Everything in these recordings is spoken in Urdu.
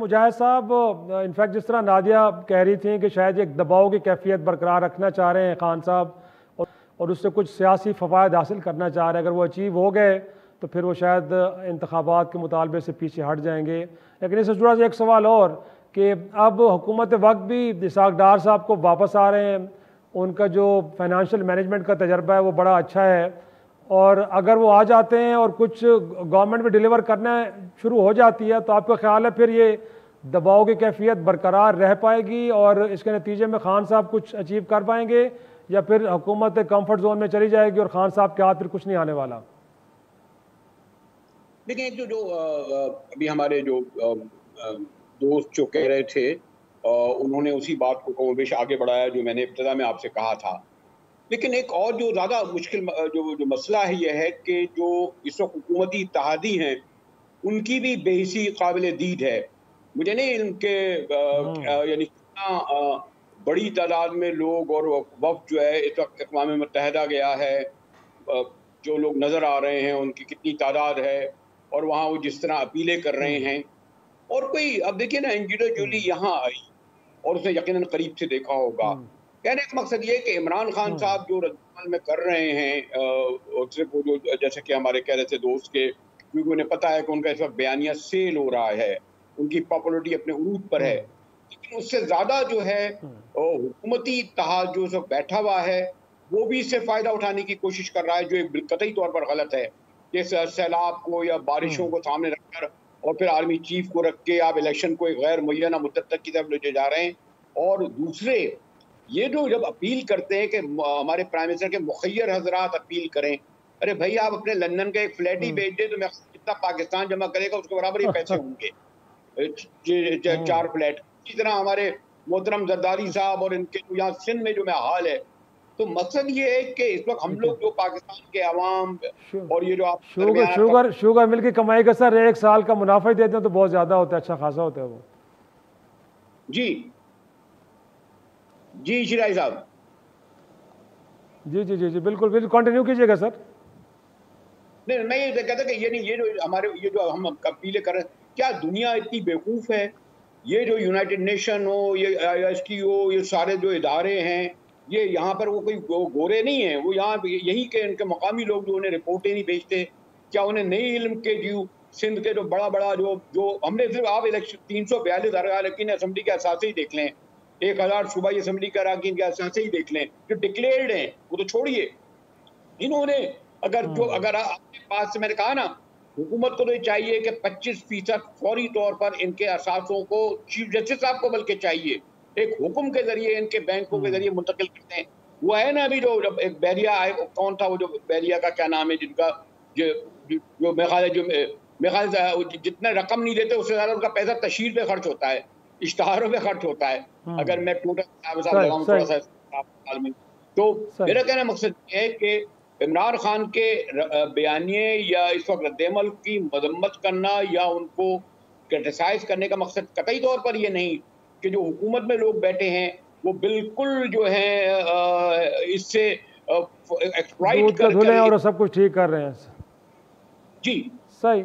مجاہد صاحب انفیکٹ جس طرح نادیہ کہہ رہی تھیں کہ شاید ایک دباؤ کی کیفیت برقرار رکھنا چاہ رہے ہیں خان صاحب اور اس سے کچھ سیاسی فوائد حاصل کرنا چاہ رہے ہیں، اگر وہ اچیو ہو گئے تو پھر وہ شاید انتخابات کے مطالبے سے پیچھے ہٹ جائیں گے۔ لیکن اس سے جڑا ایک سوال اور کہ اب حکومت وقت بھی اسحاق ڈار صاحب کو واپس آ رہے ہیں، ان کا جو فائنانشیل مینجمنٹ کا تجربہ ہے وہ بڑا اچھا ہے، اور اگر وہ آ جاتے ہیں اور کچھ گورنمنٹ بھی ڈیلیور کرنا شروع ہو جاتی ہے تو آپ کا خیال ہے پھر یہ دباؤ کی کیفیت برقرار رہ پائے گی اور اس کے نتیجے میں خان صاحب کچھ اچیو کر پائیں گے، یا پھر حکومت کمفرٹ زون میں چلی جائے گی اور خان صاحب کے ہاتھ پھر کچھ نہیں آنے والا؟ دیکھیں ایک جو ابھی ہمارے جو دوست جو کہہ رہے تھے انہوں نے اسی بات کو بیش آگے بڑھایا جو میں نے ابتدا میں آپ سے کہا تھا، لیکن ایک اور جو زیادہ مشکل جو مسئلہ ہے یہ ہے کہ جو اس وقت حکومتی اتحادی ہیں ان کی بھی بے حسی قابل دید ہے۔ مجھے نہیں ان کے یعنی کتنا بڑی تعداد میں لوگ اور وفد جو ہے اس وقت اقوام متحدہ گیا ہے، جو لوگ نظر آ رہے ہیں ان کی کتنی تعداد ہے اور وہاں وہ جس طرح اپیلیں کر رہے ہیں، اور کوئی اب دیکھیے نا انجینئر جولی یہاں آئی اور اسے یقیناً قریب سے دیکھا ہوگا۔ کہنے کا مقصد یہ کہ عمران خان صاحب جو ردعمل میں کر رہے ہیں اور صرف وہ جو جیسے کہ ہمارے کہہ رہے تھے دوست کے، کیونکہ انہیں پتہ ہے کہ ان کا اس وقت بیانیہ سیل ہو رہا ہے، ان کی پاپولرٹی اپنے عروج پر ہے، لیکن اس سے زیادہ جو ہے حکومتی اتحاد جو اس وقت بیٹھا ہوا ہے وہ بھی اس سے فائدہ اٹھانے کی کوشش کر رہا ہے، جو ایک قطعی طور پر غلط ہے۔ جیسے سیلاب کو یا بارشوں کو سامنے رکھ کر اور پھر آرمی چیف کو رکھ کے آپ الیکشن کو ایک غیر معینہ مدت تک کی طرف لے جا رہے ہیں، اور دوسرے یہ جو جب اپیل کرتے ہیں کہ ہمارے پرائم منسٹر کے مخیر حضرات اپیل کریں، ارے بھائی آپ اپنے لندن کا ایک فلیٹ ہی بیچ دیں تو میں جتنا پاکستان جمع کرے گا اس کے برابر ہی پیسے ہوں گے، 4 فلیٹ۔ اسی طرح ہمارے محترم زرداری صاحب اور ان کے یہاں سندھ میں جو میں حال ہے، تو مقصد یہ ہے کہ اس وقت ہم لوگ جو پاکستان کے عوام اور یہ جو آپ شوگر مل کی کمائی کا سر ایک سال کا منافع دیتے ہیں تو بہت زیادہ ہوتا ہے، اچھا خاصا ہوتا ہے وہ۔ جی شرائی صاحب جی جی جی جی بالکل بالکل کنٹینیو کیجئے گا سر۔ نہیں میں یہ کہتا کہ یہ جو ہمارے یہ جو ہم اپیلیں کر رہے ہیں، کیا دنیا اتنی بیوقوف ہے؟ یہ جو یونائٹڈ نیشن ہو، یہ IST ہو، یہ سارے جو ادارے ہیں، یہ یہاں پر وہ کوئی گورے نہیں ہیں، وہ یہاں یہی کہ ان کے مقامی لوگ جو انہیں رپورٹیں نہیں بھیجتے، کیا انہیں نہیں علم کے سندھ کے جو بڑا جو ہم نے صرف آپ الیکشن 342 اراکین اسمبلی کے اثاثے ہی دیکھ لیں، 1000 صوبائی اسمبلی کے اراکین کے اثاثے ہی دیکھ لیں جو ڈکلیئرڈ ہیں، وہ تو چھوڑیے، انہوں نے اگر آپ کے پاس سے میں نے کہا نا حکومت کو تو یہ چاہیے کہ 25% فوری طور پر ان کے اثاثوں کو چیف جسٹس صاحب کو بلکہ چاہیے ایک حکم کے ذریعے ان کے بینکوں کے ذریعے منتقل کرتے ہیں۔ وہ ہے نا ابھی جو ایک بیریا آئے، کون تھا وہ جو بیریا کا کیا نام ہے، جن کا جو میخال جتنا رقم نہیں دیتے اس سے زیادہ ان کا پیسہ تشہیر پہ خرچ ہوتا ہے، اشتہاروں پہ خرچ ہوتا ہے، اگر میں ٹوٹل لگاؤں تھوڑا سا تو میرا کہنا مقصد یہ ہے کہ عمران خان کے بیانیے یا اس وقت رد عمل کی مذمت کرنا یا ان کو کرٹیسائز کرنے کا مقصد قطعی طور پر یہ نہیں کہ جو حکومت میں لوگ بیٹھے ہیں وہ بالکل جو ہے اس سے ایکسپلائٹ کر کے اور سب کچھ ٹھیک کر رہے ہیں۔ جی صحیح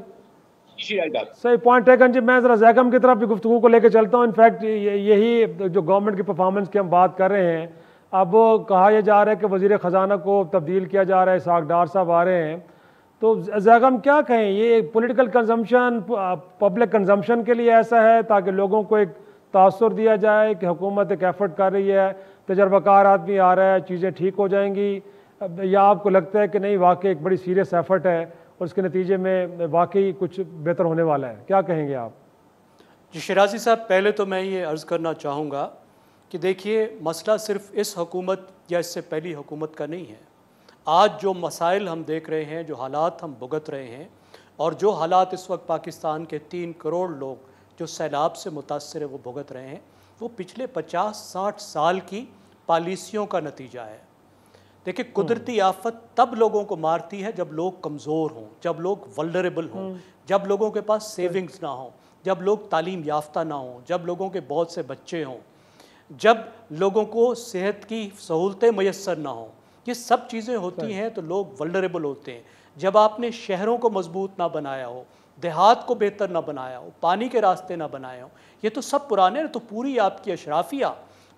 پوائنٹ ٹیکن جی۔ میں ذرا زیگم کی طرف بھی گفتگو کو لے کے چلتا ہوں۔ انفیکٹ یہی جو گورنمنٹ کی پرفارمنس کی ہم بات کر رہے ہیں، اب کہا یہ جا رہا ہے کہ وزیر خزانہ کو تبدیل کیا جا رہا ہے، اسحاق ڈار صاحب آ رہے ہیں، تو زیگم کیا کہیں، یہ پولیٹیکل کنزمپشن پبلک کنزمپشن کے لیے ایسا ہے تاکہ لوگوں کو ایک تاثر دیا جائے کہ حکومت ایک ایفرٹ کر رہی ہے، تجربہ کار آدمی آ رہا ہے، چیزیں ٹھیک ہو جائیں گی، یا آپ کو لگتا ہے کہ نہیں واقعی ایک بڑی سیریس ایفرٹ ہے اور اس کے نتیجے میں واقعی کچھ بہتر ہونے والا ہے؟ کیا کہیں گے آپ؟ جی شیرازی صاحب، پہلے تو میں یہ عرض کرنا چاہوں گا کہ دیکھیے مسئلہ صرف اس حکومت یا اس سے پہلی حکومت کا نہیں ہے۔ آج جو مسائل ہم دیکھ رہے ہیں، جو حالات ہم بھگت رہے ہیں، اور جو حالات اس وقت پاکستان کے 3 کروڑ لوگ جو سیلاب سے متاثر ہیں وہ بھگت رہے ہیں، وہ پچھلے 50-60 سال کی پالیسیوں کا نتیجہ ہے۔ دیکھیں قدرتی آفت تب لوگوں کو مارتی ہے جب لوگ کمزور ہوں، جب لوگ ولنریبل ہوں، جب لوگوں کے پاس سیونگز نہ ہوں، جب لوگ تعلیم یافتہ نہ ہوں، جب لوگوں کے بہت سے بچے ہوں، جب لوگوں کو صحت کی سہولتیں میسر نہ ہوں۔ یہ سب چیزیں ہوتی ہیں تو لوگ ولنریبل ہوتے ہیں۔ جب آپ نے شہروں کو مضبوط نہ بنایا ہو، دیہات کو بہتر نہ بنایا ہو, پانی کے راستے نہ بنائے ہوں, یہ تو سب پرانے. تو پوری آپ کی اشرافیہ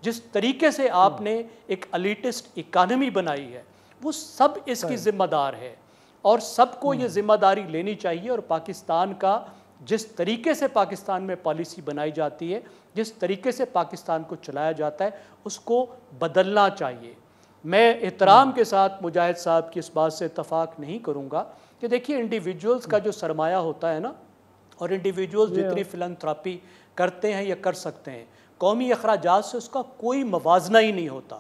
جس طریقے سے آپ نے ایک الیٹسٹ اکانومی بنائی ہے, وہ سب اس کی ذمہ دار ہے, اور سب کو یہ ذمہ داری لینی چاہیے. اور پاکستان کا جس طریقے سے پاکستان میں پالیسی بنائی جاتی ہے, جس طریقے سے پاکستان کو چلایا جاتا ہے, اس کو بدلنا چاہیے. میں احترام کے ساتھ مجاہد صاحب کی اس بات سے اتفاق نہیں کروں گا کہ دیکھیے انڈیویجولز کا جو سرمایہ ہوتا ہے نا, اور انڈیویجولز جتنی فلانتھراپی کرتے ہیں یا کر سکتے ہیں, قومی اخراجات سے اس کا کوئی موازنہ ہی نہیں ہوتا.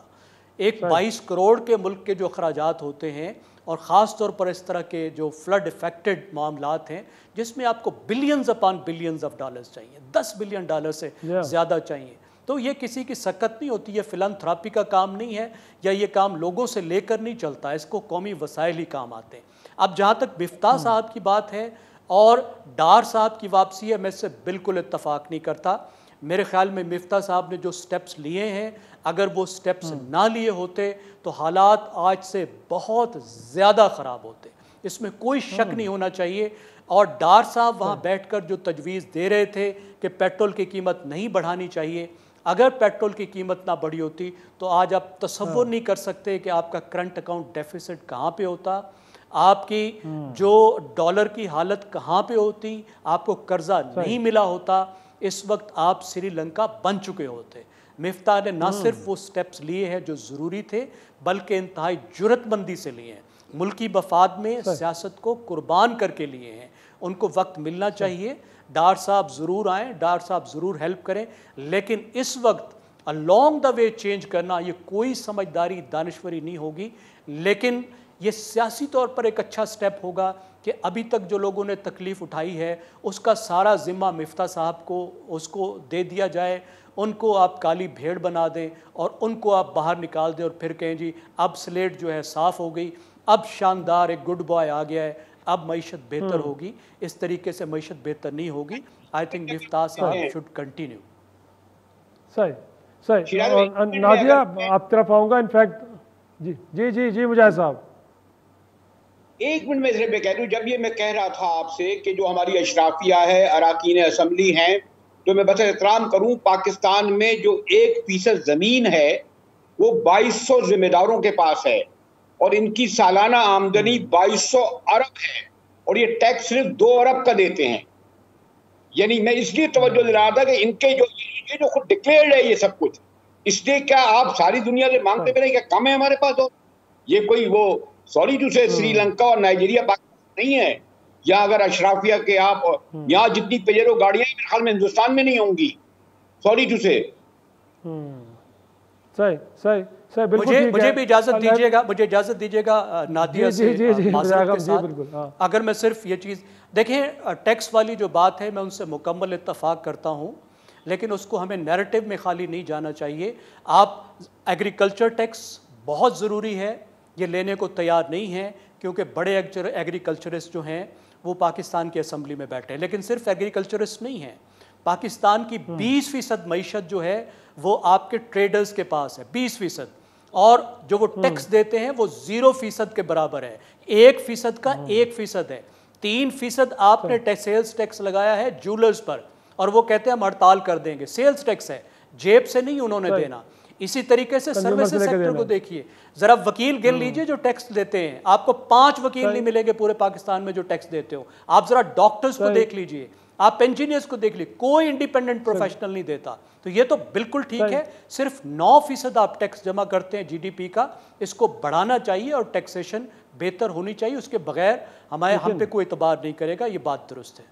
ایک 22 کروڑ کے ملک کے جو اخراجات ہوتے ہیں, اور خاص طور پر اس طرح کے جو فلڈ افیکٹڈ معاملات ہیں جس میں آپ کو billions upon billions of dollars چاہیے, $10 بلین سے زیادہ چاہیے, تو یہ کسی کی سکت نہیں ہوتی. یہ فلانتھراپی کا کام نہیں ہے, یا یہ کام لوگوں سے لے کر نہیں چلتا, اس کو قومی وسائل ہی کام آتے ہیں. اب جہاں تک مفتاح صاحب کی بات ہے اور ڈار صاحب کی واپسی ہے, میں اس سے بالکل اتفاق نہیں کرتا. میرے خیال میں مفتاح صاحب نے جو سٹیپس لیے ہیں, اگر وہ سٹیپس نہ لیے ہوتے تو حالات آج سے بہت زیادہ خراب ہوتے, اس میں کوئی شک نہیں ہونا چاہیے. اور ڈار صاحب وہاں بیٹھ کر جو تجویز دے رہے تھے کہ پیٹرول کی قیمت نہیں بڑھانی چاہیے, اگر پیٹرول کی قیمت نہ بڑھی ہوتی تو آج آپ تصور نہیں کر سکتے کہ آپ کا کرنٹ اکاؤنٹ ڈیفیسٹ کہاں پہ ہوتا, آپ کی جو ڈالر کی حالت کہاں پہ ہوتی, آپ کو قرضہ نہیں ملا ہوتا, اس وقت آپ سری لنکا بن چکے ہوتے. مفتاح نے نہ صرف وہ سٹیپس لیے ہیں جو ضروری تھے, بلکہ انتہائی جرأت مندی سے لیے ہیں, ملکی مفاد میں سیاست کو قربان کر کے لیے ہیں. ان کو وقت ملنا چاہیے. ڈار صاحب ضرور آئیں, ڈار صاحب ضرور ہیلپ کریں, لیکن اس وقت along the way چینج کرنا یہ کوئی سمجھداری دانشوری نہیں ہوگی. لیکن یہ سیاسی طور پر ایک اچھا سٹیپ ہوگا کہ ابھی تک جو لوگوں نے تکلیف اٹھائی ہے اس کا سارا ذمہ مفتاح صاحب کو اس کو دے دیا جائے, ان کو آپ کالی بھیڑ بنا دیں اور ان کو آپ باہر نکال دیں, اور پھر کہیں جی اب سلیٹ جو ہے صاف ہو گئی, اب شاندار ایک گڈ بوائے آ گیا ہے, اب معیشت بہتر ہوگی. اس طریقے سے معیشت بہتر نہیں ہوگی. آئی تھنک مفتاح صاحب شوڈ کنٹینیو. صحیح. اور نادیہ آپ طرف آؤں گا. انفیکٹ جی مجاہد صاحب, ایک منٹ میں صرف کہہ دوں, جب یہ میں کہہ رہا تھا آپ سے کہ جو ہماری اشرافیہ ہے, اراکین اسمبلی ہیں, تو میں بس احترام کروں, پاکستان میں جو 1% زمین ہے وہ 2200 ذمہ داروں کے پاس ہے, اور ان کی سالانہ آمدنی 2200 ارب ہے, اور یہ ٹیکس صرف 2 ارب کا دیتے ہیں. یعنی میں اس لیے توجہ دے رہا تھا کہ ان کے جو خود ڈکلیئرڈ ہے یہ سب کچھ, اس لیے کیا آپ ساری دنیا سے مانگتے پھریں, کیا کم ہے ہمارے پاس؟ ہو یہ کوئی وہ سوری ٹو سے سری لنکا اور نائجیریا پاکستان نہیں ہے. یا اگر اشرافیہ کے آپ یہاں جتنی پیجرو گاڑیاں ہیں میرے خیال میں ہندوستان میں نہیں ہوں گی, سوری ٹو سے. صحیح. مجھے بھی اجازت دیجیے گا نادیہ سے معذرت کے ساتھ, اگر میں صرف یہ چیز دیکھیں, ٹیکس والی جو بات ہے میں ان سے مکمل اتفاق کرتا ہوں, لیکن اس کو ہمیں نیریٹو میں خالی نہیں جانا چاہیے. آپ ایگریکلچر ٹیکس بہت ضروری ہے, یہ لینے کو تیار نہیں ہیں کیونکہ بڑے ایگریکلچرسٹ جو ہیں وہ پاکستان کی اسمبلی میں بیٹھے ہیں, لیکن صرف ایگریکلچرسٹ نہیں ہیں. پاکستان کی 20% معیشت جو ہے وہ آپ کے ٹریڈرز کے پاس ہے, 20%, اور جو وہ ٹیکس دیتے ہیں وہ 0% کے برابر ہے. 1% کا 1% ہے. 3% آپ نے سیلز ٹیکس لگایا ہے جولرز پر, اور وہ کہتے ہیں ہم ہڑتال کر دیں گے. سیلز ٹیکس ہے, جیب سے نہیں انہوں نے دینا. اسی طریقے سے سروسز سیکٹر کو دیکھیے, ذرا وکیل گن لیجئے جو ٹیکس دیتے ہیں, آپ کو 5 وکیل نہیں ملیں گے پورے پاکستان میں جو ٹیکس دیتے ہو. آپ ذرا ڈاکٹرز کو دیکھ لیجئے, آپ انجینئرز کو دیکھ لیجئے, کوئی انڈیپینڈنٹ پروفیشنل نہیں دیتا. تو یہ تو بالکل ٹھیک ہے, صرف 9% آپ ٹیکس جمع کرتے ہیں GDP کا, اس کو بڑھانا چاہیے اور ٹیکسیشن بہتر ہونی چاہیے, اس کے بغیر ہم پہ کوئی اعتبار نہیں کرے گا. یہ بات درست ہے.